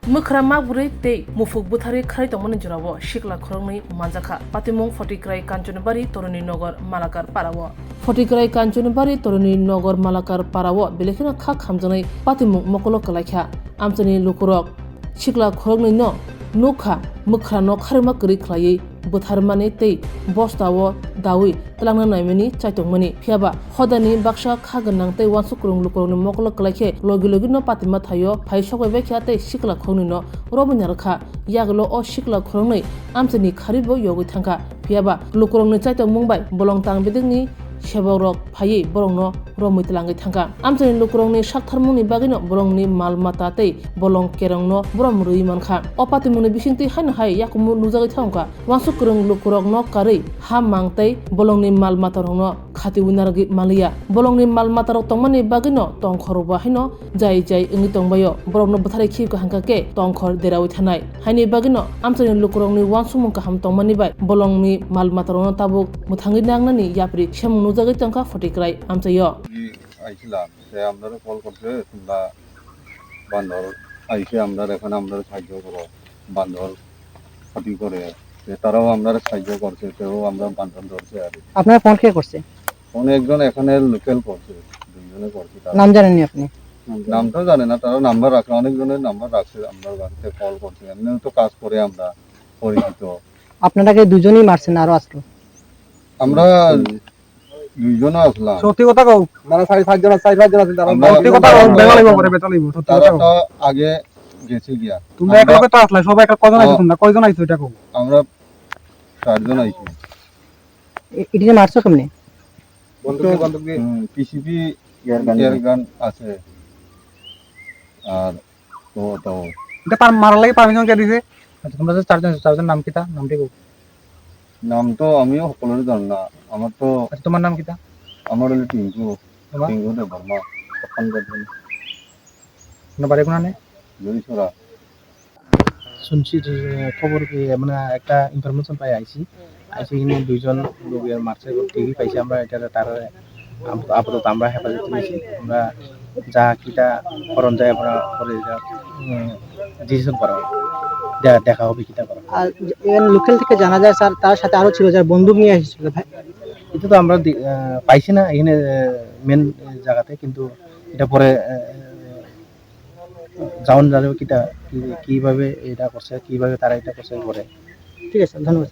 Mukra Maguri, they Mufuk Butari Karitomon Juravo, Shikla Kroni, Manzaka, Patimong Fortikrai Kanchunabari, Toruni Nogor, Malakar Parawa. Fortikrai Kanchunabari, Toruni Nogor, Malakar Parawa, Belekina Kak Hamzani, Patimong Mokolo Kalaka, Amtani Lukurok, Shikla Kroni no, Nuka, Mukra no Karimakuri Klaye, Butharmane te, Bostawo, Dawi, Talanga Naimini, Chaitongmani, Piaba, Hodani, Baksha, Kaganang, te Wansukurung Lukurung, Mokolo Kalake, Logilogino Patimatayo, Paishoko Vekiate, Shikla Kronino, Robinarka, Yaglo or Shikla Kroni, Amtani Karibo Yogi Tanka, Piaba, Lukurung Chaito Mumbai, Bolong Tang Bidini, Sheborok, Paye, Borono, Romitilangi Tanka. Amtani Lukurongni Shaktarmuni Bagino, Borongni Malmatate, Bolong Kerongno, Bromrui Manka, Opatimuni Bishinti Hanhai, Yakumu Luzari Tonka, Wansukurung Lukurok no Kari, Hamangte, Bolongni Malmatarno, Kati Winargi Malia, Bolongni Malmatarok Tomani Bagino, Tonkor Bahino, Jai Ingitongbayo, Borogno Batari Kika Hankake, Tonkor Derawithanai, Hani Bagino, Amtani Lukurongni Wansumunka Ham Tomani by, Bolongni Malmatarno Tabuk, Mutangi Nangani Yapri, Shamu Nuzagi Tonka Fortikrai, Amtayo. আইছিলাম সে আপনারা call করছে তোমরা বান্ধর আইসে আমরা এখন আমরা সাহায্য করো বান্ধর ক্ষতি করে তারাও আমরা সাহায্য করছে সেও আমরা বান্ধব ধরছে আর আপনার ফোন কে করছে? ফোন একজন এখানে লোকাল করছে দুইজনে করছে নাম জানেননি আপনি? নামটাও জানে না তারা নাম্বার রাখে অনেকজনের নাম্বার রাখছে আমরা বাড়িতে কল করছে এমনি তো কাজ করে আমরা পরিচিত। আপনারাকে দুজনেই মারছেন আরো আসলো? আমরা দুইজনও আসলাম। সত্যি কথা কও, মানে 4-5 জন আছে তারা সত্যি কথা কও, বেলা লাগবে পরে বেতা লাগবে সত্যি কথা কও। তারা আগে গেছে গিয়া তোমরা একলগে তো আসলা, সবাই কজন আইছো তোমরা? কয়জন আইছো এটা কও? আমরা 4 জন আইছি। এটিকে মারছো কেমনে? বন্দুক দিয়ে পিসিপি এয়ার গান আছে আর তো এটা মারার লাগি পারমিশন কে দিছে? আচ্ছা তোমরা যে 4 জন আছো, 4 জন নাম কিটা? নামটি কও। নাম তো আমিও সকলের জানি না, আমার তো। আচ্ছা তোমার নাম কিটা? আমার হলো টিঙ্কু দে বর্মা তখন গেছেন না বাড়ি কোনা নে জয়ছড়া। শুনছি যে খবর কি মানে একটা ইনফরমেশন পাই আইছি এখানে দুইজন লোকের মারছে টিভি পাইছি আমরা, এটা তার আপাতত আমরা হেফাজত নিয়েছি। আমরা যা কিটা করণ যায় আমরা পরে ডিসিশন করা দেখা হবে কিটা করা। আর লোকাল থেকে জানা যায় স্যার তার সাথে আরো ছিল যারা বন্দুক নিয়ে এসেছিল, ভাই এটা তো আমরা পাইছি না এখানে মেন জায়গাতে, কিন্তু এটা পরে যাওন যাবে কিটা কিভাবে এটা করছে, কিভাবে তারা এটা করছে পরে। ঠিক আছে, ধন্যবাদ।